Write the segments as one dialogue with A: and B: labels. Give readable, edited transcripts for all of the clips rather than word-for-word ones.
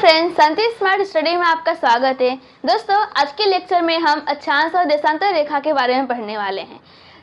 A: Friends, शांति smart study में आपका स्वागत है। दोस्तों, आज के लेक्चर में हम अक्षांश और देशांतर रेखा के बारे में पढ़ने वाले हैं।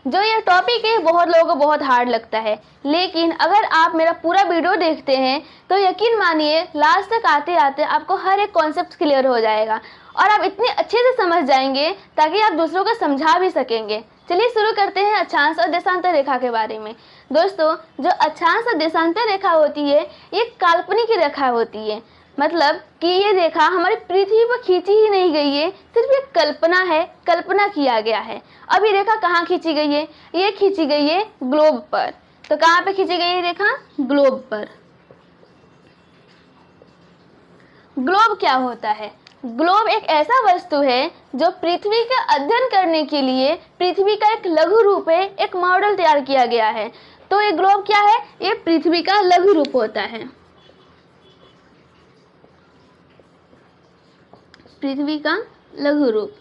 A: जो ये टॉपिक है बहुत लोगों को बहुत हार्ड लगता है, लेकिन अगर आप मेरा पूरा वीडियो देखते हैं तो यकीन मानिए लास्ट तक आते आते आपको हर एक कॉन्सेप्ट क्लियर हो जाएगा और आप इतने अच्छे से समझ जाएंगे ताकि आप दूसरों को समझा भी सकेंगे। चलिए शुरू करते हैं अक्षांश और देशांतर रेखा के बारे में। दोस्तों, जो अक्षांश और देशांतर रेखा होती है ये काल्पनिक रेखा होती है। मतलब कि ये रेखा हमारी पृथ्वी पर खींची ही नहीं गई है, सिर्फ ये कल्पना है, कल्पना किया गया है। अब ये रेखा कहाँ खींची गई है? ये खींची गई है ग्लोब पर। तो कहाँ पे खींची गई है रेखा? ग्लोब पर। ग्लोब क्या होता है? ग्लोब एक ऐसा वस्तु है जो पृथ्वी का अध्ययन करने के लिए पृथ्वी का एक लघु रूप है, एक मॉडल तैयार किया गया है। तो ये ग्लोब क्या है? ये पृथ्वी का लघु रूप होता है, पृथ्वी का लघु रूप।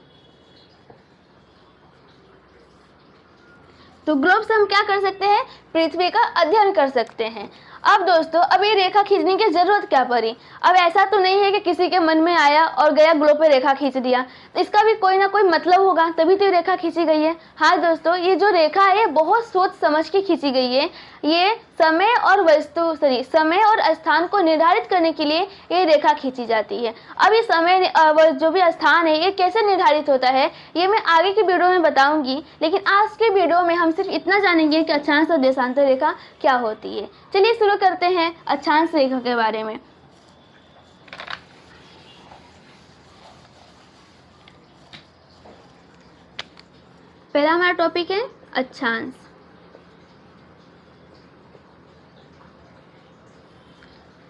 A: तो ग्लोब से हम क्या कर सकते हैं? पृथ्वी का अध्ययन कर सकते हैं। अब दोस्तों, अब ये रेखा खींचने की जरूरत क्या पड़ी? अब ऐसा तो नहीं है कि किसी के मन में आया और गया ग्लोब पे रेखा खींच दिया। तो इसका भी कोई ना कोई मतलब होगा, तभी तो ये रेखा खींची गई है। हाँ दोस्तों, ये जो रेखा है बहुत सोच समझ के खींची गई है। ये समय और स्थान को निर्धारित करने के लिए ये रेखा खींची जाती है। अब ये समय जो भी स्थान है ये कैसे निर्धारित होता है ये मैं आगे की वीडियो में बताऊंगी, लेकिन आज के वीडियो में हम सिर्फ इतना जानेंगे कि अक्षांश और देशांतर रेखा क्या होती है। चलिए शुरू करते हैं अक्षांश रेखा के बारे में। पहला हमारा टॉपिक है अक्षांश।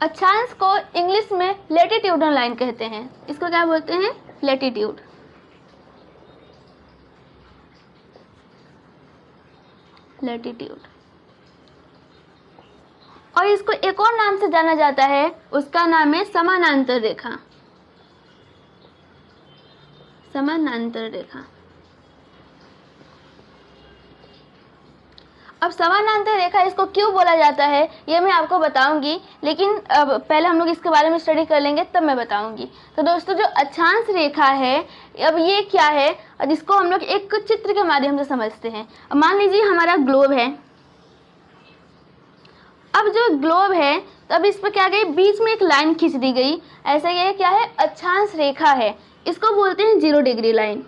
A: अक्षांश को इंग्लिश में लैटिट्यूडनल लाइन कहते हैं। इसको क्या बोलते हैं? लैटिट्यूड। लैटिट्यूड। और इसको एक और नाम से जाना जाता है, उसका नाम है समानांतर रेखा। समानांतर रेखा। अब समानांतर रेखा इसको क्यों बोला जाता है ये मैं आपको बताऊंगी, लेकिन अब पहले हम लोग इसके बारे में स्टडी कर लेंगे तब मैं बताऊंगी। तो दोस्तों, जो अक्षांश रेखा है अब ये क्या है, जिसको हम लोग एक चित्र के माध्यम से समझते हैं। अब मान लीजिए हमारा ग्लोब है। अब जो ग्लोब है तब इस पर क्या गई, बीच में एक लाइन खींच दी गई। ऐसा ये क्या है? अक्षांश रेखा है। इसको बोलते हैं 0 डिग्री लाइन।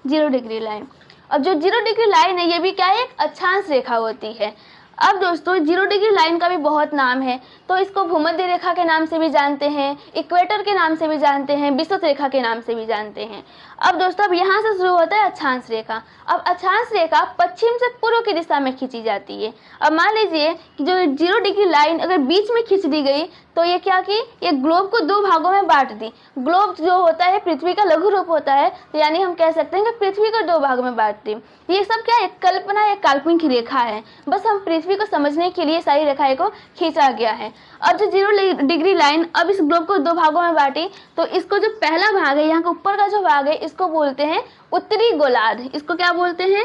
A: 0 degree line. अब जो 0 डिग्री लाइन है ये भी क्या है? एक अक्षांश रेखा होती है। अब दोस्तों, 0 डिग्री लाइन का भी बहुत नाम है। तो इसको भूमध्य रेखा के नाम से भी जानते हैं, इक्वेटर के नाम से भी जानते हैं, विषुवत रेखा के नाम से भी जानते हैं। अब दोस्तों, अब यहाँ से शुरू होता है अक्षांश रेखा। अब अक्षांश रेखा पश्चिम से पूर्व की दिशा में खींची जाती है। अब मान लीजिए कि जो 0 डिग्री लाइन अगर बीच में खींच दी गई तो ये क्या की, ये ग्लोब को 2 भागों में बांट दी। ग्लोब जो होता है पृथ्वी का लघु रूप होता है, तो यानी हम कह सकते हैं कि पृथ्वी को 2 भागों में बांट दी। ये सब क्या है? कल्पना, एक काल्पनिक रेखा है। बस हम पृथ्वी को समझने के लिए सारी रेखाएं को खींचा गया है। अब जो 0 डिग्री लाइन अब इस ग्लोब को 2 भागों में बांटी, तो इसको जो पहला भाग है, यहाँ का ऊपर का जो भाग है, इसको बोलते हैं उत्तरी गोलार्ध। इसको क्या बोलते हैं?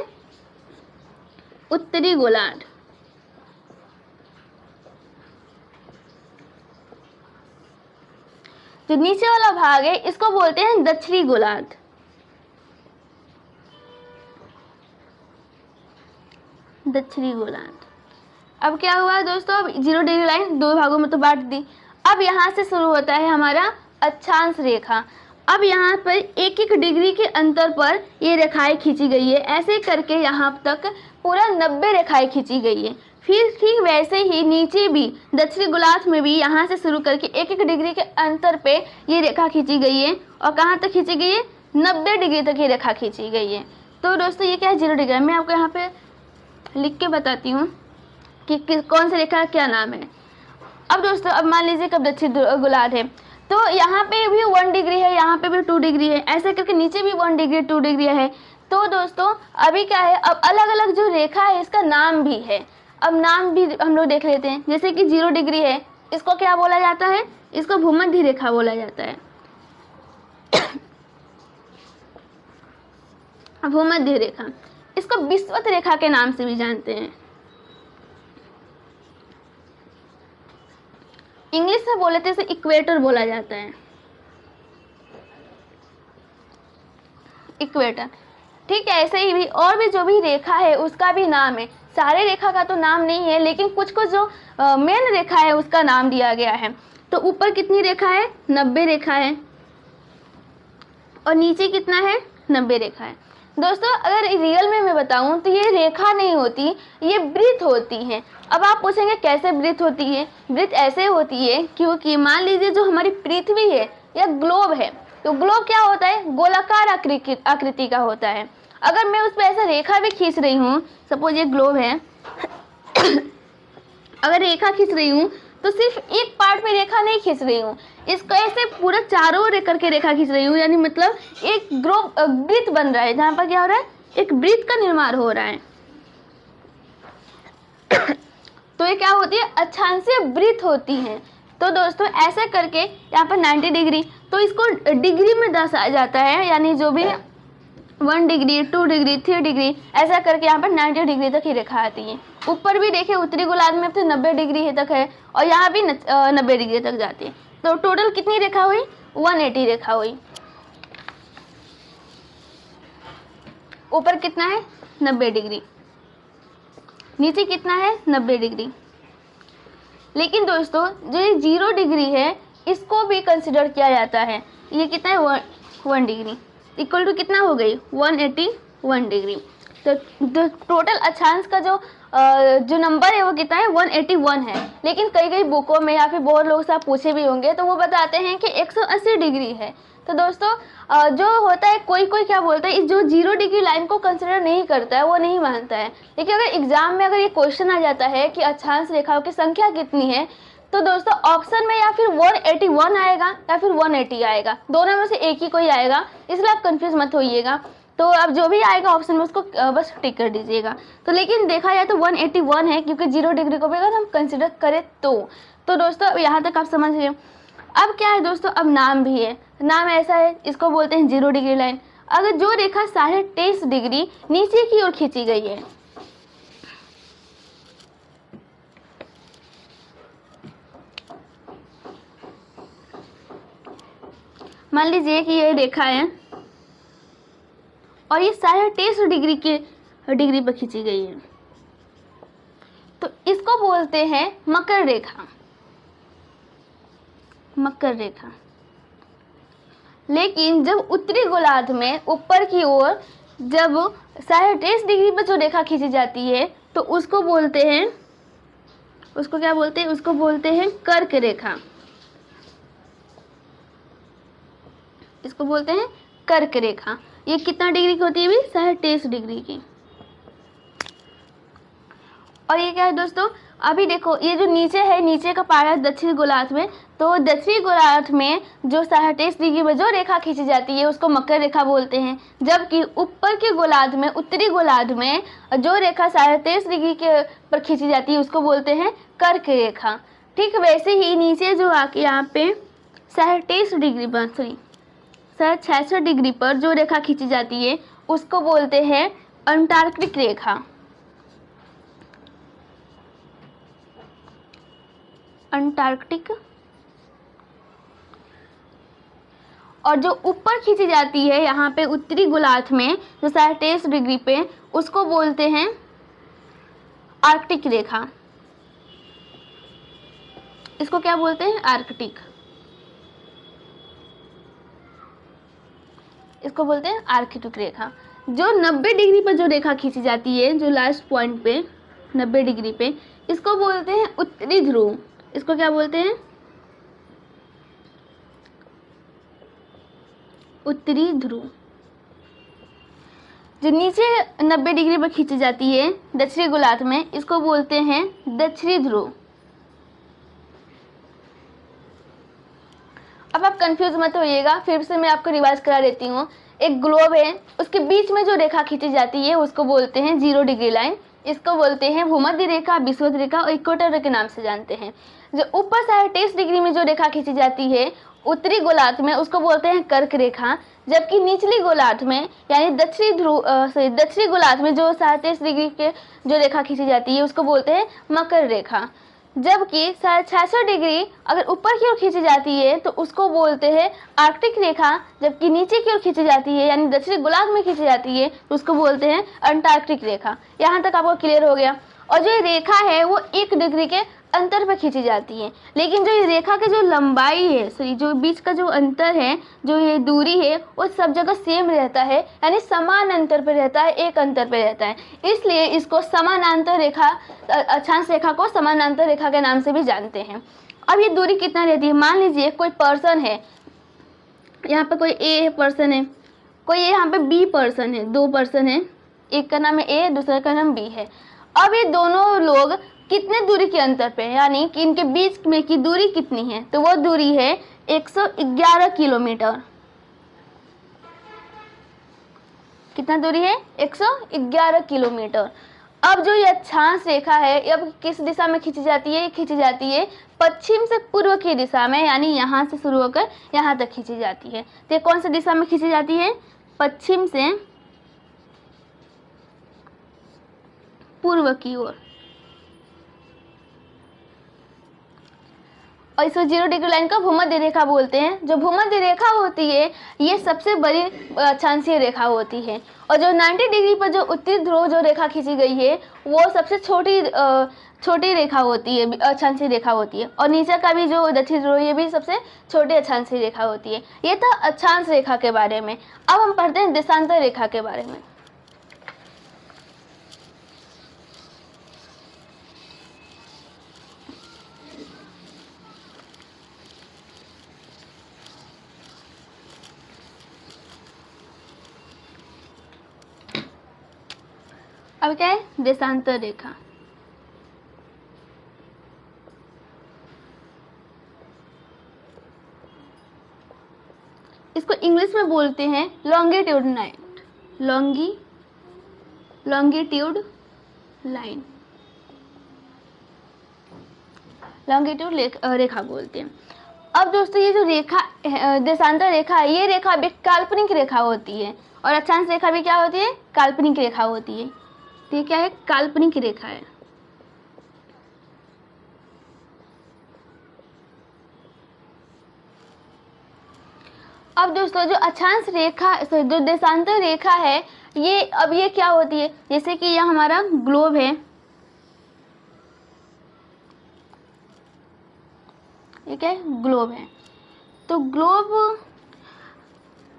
A: उत्तरी गोलार्ध। जो नीचे वाला भाग है इसको बोलते हैं दक्षिणी गोलार्ध। दक्षिणी गोलार्ध। अब क्या हुआ दोस्तों, अब 0 डिग्री लाइन 2 भागों में तो बांट दी। अब यहाँ से शुरू होता है हमारा अक्षांश रेखा। अब यहाँ पर 1-1 डिग्री के अंतर पर ये रेखाएं खींची गई है। ऐसे करके यहाँ तक पूरा 90 रेखाएं खींची गई है। फिर ठीक वैसे ही नीचे भी दक्षिणी गोलार्ध में भी यहाँ से शुरू करके 1-1 डिग्री के अंतर पे ये रेखा खींची गई है। और कहाँ तक खींची गई है? 90 डिग्री तक ये रेखा खींची गई है। तो दोस्तों, ये क्या है? 0 डिग्री। मैं आपको यहाँ पे लिख के बताती हूँ कि कौन सी रेखा क्या नाम है। अब दोस्तों, अब मान लीजिए कब दक्षिण गोलार्ध है तो यहाँ पे भी 1 डिग्री है, यहाँ पे भी 2 डिग्री है, ऐसे करके नीचे भी 1 डिग्री 2 डिग्री है। तो दोस्तों, अभी क्या है, अब अलग अलग जो रेखा है इसका नाम भी है। अब नाम भी हम लोग देख लेते हैं। जैसे कि 0 डिग्री है, इसको क्या बोला जाता है? इसको भूमध्य रेखा बोला जाता है। भूमध्य रेखा। इसको विषुवत रेखा के नाम से भी जानते हैं। इंग्लिश में बोले तो इसे इक्वेटर बोला जाता है। इक्वेटर। ठीक है, ऐसे ही भी और भी जो भी रेखा है उसका भी नाम है। सारे रेखा का तो नाम नहीं है, लेकिन कुछ कुछ जो मेन रेखा है उसका नाम दिया गया है। तो ऊपर कितनी रेखा है? 90 रेखा है, और नीचे कितना है? 90 रेखा है। दोस्तों अगर रियल में मैं बताऊं तो ये रेखा नहीं होती, ये वृत्त होती हैं। अब आप पूछेंगे कैसे वृत्त होती है? वृत्त ऐसे होती है क्योंकि मान लीजिए जो हमारी पृथ्वी है या ग्लोब है, तो ग्लोब क्या होता है? गोलाकार आकृति का होता है। अगर मैं उस पर ऐसा रेखा भी खींच रही हूँ, सपोज ये ग्लोब है अगर रेखा खींच रही हूँ तो सिर्फ एक पार्ट पे रेखा नहीं खींच रही हूँ, इसको ऐसे पूरा चारों ओर करके रेखा खींच रही हूँ, यानी मतलब एक वृत्त बन रहा है, जहाँ पर क्या हो रहा है? एक वृत्त का निर्माण हो रहा है। तो ये क्या होती है? अक्षांशीय वृत्त होती है। तो दोस्तों ऐसे करके यहाँ पर 90 डिग्री, तो इसको डिग्री में दर्शाया जाता है, यानी जो भी 1 डिग्री 2 डिग्री 3 डिग्री ऐसा करके यहाँ पर 90 डिग्री तक ही रेखा आती है। ऊपर भी देखिए उत्तरी गोलार्ध में तो 90 डिग्री तक है, और यहाँ भी 90 डिग्री तक जाती है। तो टोटल कितनी रेखा हुई? 180 रेखा हुई। ऊपर कितना है? 90 डिग्री। नीचे कितना है? 90 डिग्री। लेकिन दोस्तों जो ये 0 डिग्री है इसको भी कंसिडर किया जाता है। ये कितना है? 1 डिग्री इक्वल टू कितना हो गई? 181 डिग्री। तो टोटल अक्षांश का जो नंबर है वो कितना है? 181 है। लेकिन कई बुकों में या फिर बहुत लोग से आप पूछे भी होंगे तो वो बताते हैं कि 180 डिग्री है। तो दोस्तों जो होता है कोई क्या बोलता है, इस जो 0 डिग्री लाइन को कंसिडर नहीं करता है, वो नहीं मानता है। लेकिन अगर एग्जाम में अगर ये क्वेश्चन आ जाता है कि अक्षांश रेखाओं की संख्या कितनी है, तो दोस्तों ऑप्शन में या फिर 181 आएगा या फिर 180 आएगा, दोनों में से एक ही कोई आएगा, इसलिए आप कंफ्यूज मत होइएगा। तो अब जो भी आएगा ऑप्शन में उसको बस टिक कर दीजिएगा। तो लेकिन देखा जाए तो 181 है, क्योंकि 0 डिग्री को भी अगर हम कंसिडर करें तो दोस्तों यहाँ तक आप समझ गए। अब क्या है दोस्तों? अब नाम भी है। नाम ऐसा है, इसको बोलते हैं 0 डिग्री लाइन। अगर जो रेखा 23.5 डिग्री नीचे की ओर खींची गई है, मान लीजिए कि ये रेखा है और ये 23.5 डिग्री पर खींची गई है, तो इसको बोलते हैं मकर रेखा। मकर रेखा। लेकिन जब उत्तरी गोलार्ध में ऊपर की ओर जब 23.5 डिग्री पर जो रेखा खींची जाती है तो उसको बोलते हैं, उसको क्या बोलते हैं? उसको बोलते हैं कर्क रेखा। इसको बोलते हैं कर्क रेखा। ये कितना डिग्री की होती है? भी 23.5 डिग्री की। और ये क्या है दोस्तों? अभी देखो ये जो नीचे है, नीचे का पारा है दक्षिणी गोलार्ध में, तो दक्षिणी गोलार्ध में जो 23.5 डिग्री पर जो रेखा खींची जाती है उसको मकर रेखा बोलते हैं। जबकि ऊपर के गोलार्ध में, उत्तरी गोलार्ध में जो रेखा 23.5 डिग्री के पर खींची जाती है उसको बोलते हैं कर्क रेखा। ठीक वैसे ही नीचे जो आके यहाँ पे 23.5 डिग्री पर 66 डिग्री पर जो रेखा खींची जाती है उसको बोलते हैं अंटार्कटिक रेखा। अंटार्कटिक। और जो ऊपर खींची जाती है यहाँ पे उत्तरी गोलार्ध में जो 23.5 डिग्री पे, उसको बोलते हैं आर्कटिक रेखा। इसको क्या बोलते हैं? आर्कटिक। इसको बोलते हैं आर्कटिक रेखा। जो 90 डिग्री पर जो रेखा खींची जाती है, जो लास्ट पॉइंट पे 90 डिग्री पे, इसको बोलते हैं उत्तरी ध्रुव। इसको क्या बोलते हैं? उत्तरी ध्रुव। जो नीचे 90 डिग्री पर खींची जाती है दक्षिणी गोलार्ध में, इसको बोलते हैं दक्षिणी ध्रुव। अब आप कंफ्यूज मत होइएगा, फिर से मैं आपको रिवाइज करा देती हूँ। एक ग्लोब है, उसके बीच में जो रेखा खींची जाती है उसको बोलते हैं 0 डिग्री लाइन। इसको बोलते हैं भूमध्य रेखा, विषुवत रेखा और इक्वेटर के नाम से जानते हैं। जो ऊपर 23.5 डिग्री में जो रेखा खींची जाती है उत्तरी गोलार्ध में, उसको बोलते हैं कर्क रेखा। जबकि निचली गोलार्ध में यानी दक्षिणी गोलार्ध में जो 23.5 डिग्री के जो रेखा खींची जाती है उसको बोलते हैं मकर रेखा। जबकि 66 डिग्री अगर ऊपर की ओर खींची जाती है तो उसको बोलते हैं आर्कटिक रेखा, जबकि नीचे की ओर खींची जाती है यानी दक्षिणी गोलार्ध में खींची जाती है तो उसको बोलते हैं अंटार्कटिक रेखा। यहाँ तक आपको क्लियर हो गया। और जो ये रेखा है वो 1 डिग्री के अंतर पर खींची जाती है, लेकिन जो ये रेखा की जो लंबाई है, सॉरी जो बीच का जो अंतर है, जो ये दूरी है, वो सब जगह सेम रहता है, यानी समान अंतर पे रहता है, एक अंतर पे रहता है। इसलिए इसको समानांतर रेखा, अक्षांश रेखा को समानांतर रेखा के नाम से भी जानते हैं। अब ये दूरी कितना रहती है, मान लीजिए कोई पर्सन है, यहाँ पे कोई ए पर्सन है, कोई यहाँ पे बी पर्सन है, 2 पर्सन है, एक का नाम है ए, दूसरे का नाम बी है। अब ये दोनों लोग कितने दूरी के अंतर पे है, यानी कि इनके बीच में की दूरी कितनी है, तो वो दूरी है 111 किलोमीटर। कितना दूरी है, 111 किलोमीटर। अब जो ये अक्षांश रेखा है अब किस दिशा में खींची जाती है, ये खींची जाती है पश्चिम से पूर्व की दिशा में, यानी यहाँ से शुरू होकर यहाँ तक खींची जाती है। तो ये कौन सी दिशा में खींची जाती है, पश्चिम से पूर्व की ओर। और इसको 0 डिग्री लाइन का भूमध्य रेखा बोलते हैं। जो भूमध्य रेखा होती है ये सबसे बड़ी अक्षांशीय रेखा होती है, और जो 90 डिग्री पर जो उत्तरी ध्रुव जो रेखा खींची गई है वो सबसे छोटी रेखा होती है, अक्षांशीय रेखा होती है। और नीचे का भी जो दक्षिण ध्रुव ये भी सबसे छोटी अक्षांशीय रेखा होती है। ये था अक्षांश रेखा के बारे में। अब हम पढ़ते हैं देशांतर रेखा के बारे में। अब क्या है, देशांतर रेखा। इसको इंग्लिश में बोलते हैं longitude line, longitude line, longitude रेखा बोलते हैं। अब दोस्तों ये जो रेखा देशांतर रेखा है, ये रेखा भी काल्पनिक रेखा होती है, और अक्षांश रेखा भी क्या होती है, काल्पनिक रेखा होती है। तो ये क्या है, काल्पनिक रेखा है। अब दोस्तों जो अक्षांश रेखा, जो देशांतर रेखा है, ये अब ये क्या होती है, जैसे कि यह हमारा ग्लोब है, ये क्या है, ग्लोब है। तो ग्लोब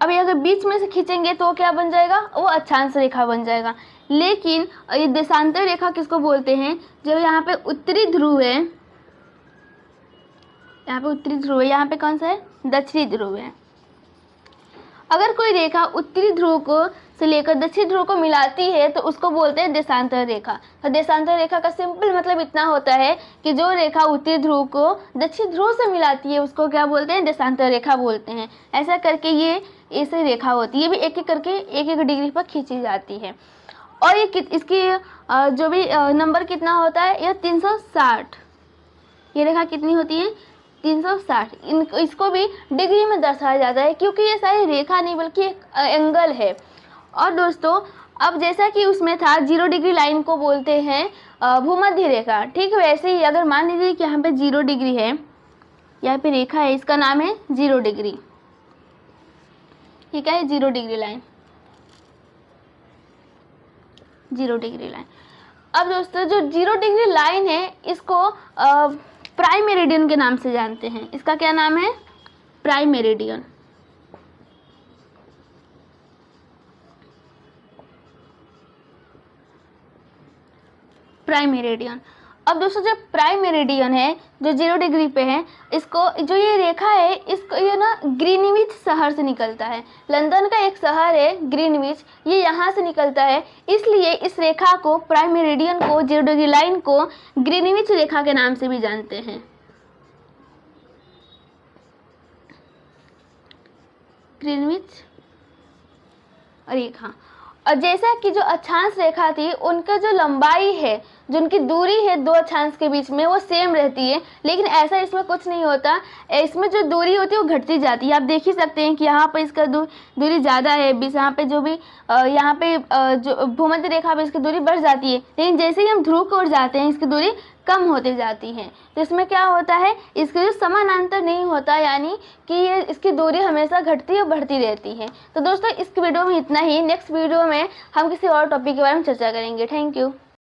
A: अभी अगर बीच में से खींचेंगे तो क्या बन जाएगा, वो अक्षांश रेखा बन जाएगा। लेकिन ये देशांतर रेखा किसको बोलते हैं, जब यहाँ पे उत्तरी ध्रुव है, यहाँ पे उत्तरी ध्रुव है, यहाँ पे कौन सा है, दक्षिणी ध्रुव है। अगर कोई रेखा उत्तरी ध्रुव को से लेकर दक्षिणी ध्रुव को मिलाती है तो उसको बोलते हैं देशांतर रेखा। तो देशांतर रेखा का सिंपल मतलब इतना होता है कि जो रेखा उत्तरी ध्रुव को दक्षिणी ध्रुव से मिलाती है उसको क्या बोलते हैं, देशांतर रेखा बोलते हैं। ऐसा करके ये ऐसे रेखा होती है, ये भी एक एक करके 1-1 डिग्री पर खींची जाती है। और ये इसकी जो भी नंबर कितना होता है, यह 360। ये रेखा कितनी होती है, 360। इसको भी डिग्री में दर्शाया जाता है, क्योंकि ये सारी रेखा नहीं बल्कि एक एंगल है। और दोस्तों अब जैसा कि उसमें था 0 डिग्री लाइन को बोलते हैं भूमध्य रेखा, ठीक है। वैसे ही अगर मान लीजिए कि यहाँ पे 0 डिग्री है, यहाँ पे रेखा है, इसका नाम है 0 डिग्री, ठीक है, 0 डिग्री लाइन, 0 डिग्री लाइन। अब दोस्तों जो 0 डिग्री लाइन है इसको प्राइम मेरिडियन के नाम से जानते हैं। इसका क्या नाम है, प्राइम मेरिडियन। Prime meridian. अब दोस्तों जो प्राइम मेरिडियन है जो 0 डिग्री पे है, इसको जो ये रेखा है इसको ये ना ग्रीनविच शहर से निकलता है। लंदन का एक शहर है ग्रीनविच, ये यहाँ से निकलता है, इसलिए इस रेखा को, प्राइम मेरिडियन को, 0 डिग्री लाइन को ग्रीनविच रेखा के नाम से भी जानते हैं। ग्रीनविच रेखा। और जैसा कि जो अक्षांश रेखा थी उनका जो लंबाई है, जो उनकी दूरी है 2 अक्षांश के बीच में, वो सेम रहती है। लेकिन ऐसा इसमें कुछ नहीं होता, इसमें जो दूरी होती है वो घटती जाती है। आप देख ही सकते हैं कि यहाँ पर इसका दूरी ज़्यादा है, बीच यहाँ पे जो भी यहाँ पे जो भूमध्य रेखा पे इसकी दूरी बढ़ जाती है। लेकिन जैसे ही हम ध्रुव की ओर जाते हैं इसकी दूरी कम होती जाती हैं। तो इसमें क्या होता है, इसके जो समानांतर नहीं होता, यानी कि ये इसकी दूरी हमेशा घटती और बढ़ती रहती है। तो दोस्तों इस वीडियो में इतना ही। नेक्स्ट वीडियो में हम किसी और टॉपिक के बारे में चर्चा करेंगे। Thank you.